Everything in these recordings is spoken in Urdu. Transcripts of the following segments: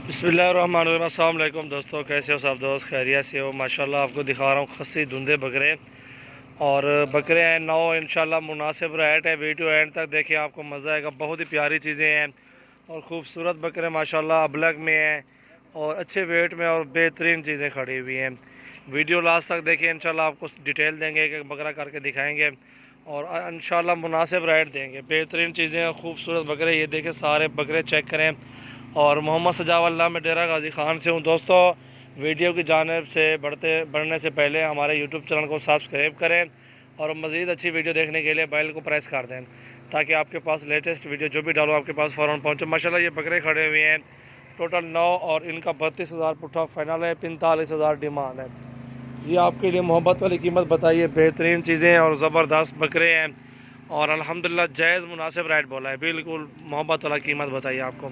بسم اللہ الرحمن الرحیم۔ السلام علیکم دوستو، کیسے ہو سب دوست؟ خیریت سے ہو؟ ماشاءاللہ آپ کو دکھا رہا ہوں خصی دھندے بکرے، اور بکرے ہیں 9 انشاءاللہ مناسب ریٹ ہے۔ ویڈیو اینڈ تک دیکھیں، آپ کو مزہ آئے گا۔ بہت ہی پیاری چیزیں ہیں اور خوبصورت بکرے ماشاءاللہ ابلگ میں ہیں اور اچھے ویٹ میں اور بہترین چیزیں کھڑی ہوئی ہیں۔ ویڈیو لاسٹ تک دیکھیں، انشاءاللہ آپ کو ڈیٹیل دیں گے، ایک ایک بکرا کر کے دکھائیں گے اور انشاءاللہ مناسب ریٹ دیں گے۔ بہترین چیزیں ہیں، خوبصورت بکرے، یہ دیکھیں سارے بکرے چیک کریں۔ اور محمد سجاول میں ڈیرہ غازی خان سے ہوں۔ دوستو ویڈیو کی جانب سے بڑھنے سے پہلے ہمارے یوٹیوب چینل کو سبسکرائب کریں اور مزید اچھی ویڈیو دیکھنے کے لیے بیل کو پریس کر دیں تاکہ آپ کے پاس لیٹسٹ ویڈیو جو بھی ڈالو آپ کے پاس فوراً پہنچے۔ ماشاءاللہ یہ بکرے کھڑے ہوئے ہیں ٹوٹل 9 اور ان کا 32,000 پٹھا فائنل ہے، 45,000 ڈیمانڈ ہے۔ یہ آپ کے لیے محبت والی قیمت بتائیے۔ بہترین چیزیں اور زبردست بکرے ہیں اور الحمدللہ جائز مناسب ریٹ بولا ہے، بالکل محبت والا قیمت بتائیے آپ کو۔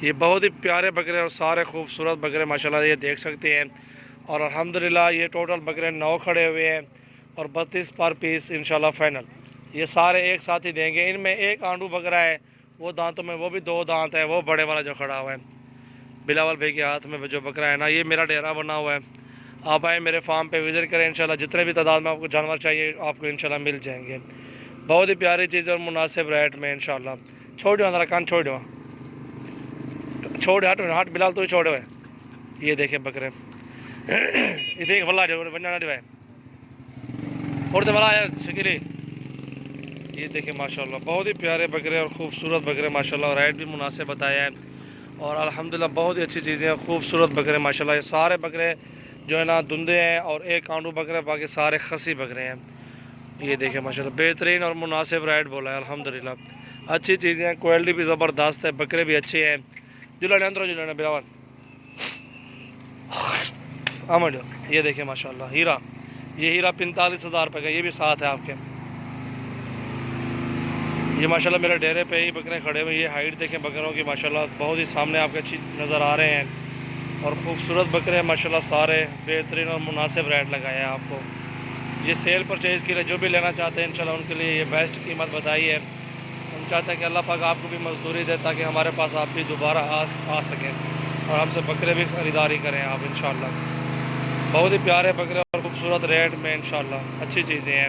یہ بہت ہی پیارے بکرے اور سارے خوبصورت بکرے ماشاءاللہ یہ دیکھ سکتے ہیں، اور الحمدللہ یہ ٹوٹل بکرے 9 کھڑے ہوئے ہیں اور 32 پر پیس انشاءاللہ فائنل۔ یہ سارے ایک ساتھ ہی دیں گے۔ ان میں ایک آنڈو بکرا ہے، وہ دانتوں میں وہ بھی 2 دانت ہے، وہ بڑے والا جو کھڑا ہوا ہے بلاول بھائی کے ہاتھ میں جو بکرا ہے نا، یہ میرا ڈیرہ بنا ہوا ہے۔ آپ آئیں میرے فارم پہ وزٹ کریں، انشاءاللہ جتنے بھی تعداد میں آپ کو جانور چاہیے آپ کو انشاءاللہ مل جائیں گے۔ بہت ہی پیاری چیزیں اور مناسب ریٹ میں انشاءاللہ۔ چھوڑ ذرا کان چھوڑ ہٹ بلال، تو ہی چھوڑے ہوئے۔ یہ دیکھیں بکرے، یہ دیکھ واللہ جو بننا نہ ہے اڑتے والا یار شکیلی۔ یہ دیکھیں ماشاءاللہ بہت ہی پیارے بکرے اور خوبصورت بکرے ماشاءاللہ، ریٹ بھی مناسب بتایا ہے اور الحمدللہ بہت ہی اچھی چیزیں ہیں، خوبصورت بکرے ماشاءاللہ۔ یہ سارے بکرے جو ہے نا دھندے ہیں اور ایک آنڈو بکرے، باقی سارے خصی بکرے ہیں۔ یہ دیکھیں ماشاءاللہ بہترین اور مناسب ریٹ بولا ہے الحمدللہ۔ اچھی چیزیں ہیں، کوالٹی بھی زبردست ہے، بکرے بھی اچھے ہیں۔ جلانے اندروں جلانے براون آمد۔ یہ دیکھیں ماشاءاللہ ہیرا، یہ ہیرا 45,000 روپے کا، یہ بھی ساتھ ہے آپ کے۔ یہ ماشاءاللہ میرے ڈیرے پہ ہی بکرے کھڑے ہوئے، یہ ہائٹ دیکھیں بکروں کی ماشاءاللہ بہت ہی سامنے آپ کے اچھی نظر آ رہے ہیں اور خوبصورت بکرے ہیں ماشاءاللہ، سارے بہترین اور مناسب ریٹ لگایا ہے آپ کو۔ یہ سیل پرچیز کے لیے جو بھی لینا چاہتے ہیں انشاءاللہ ان کے لیے یہ بیسٹ قیمت بتائی ہے۔ ہم چاہتے ہیں کہ اللہ پاک آپ کو بھی مزدوری دے تاکہ ہمارے پاس آپ بھی دوبارہ آ سکیں اور ہم سے بکرے بھی خریداری کریں آپ انشاءاللہ۔ بہت ہی پیارے بکرے اور خوبصورت ریٹ میں انشاءاللہ، اچھی چیزیں ہیں۔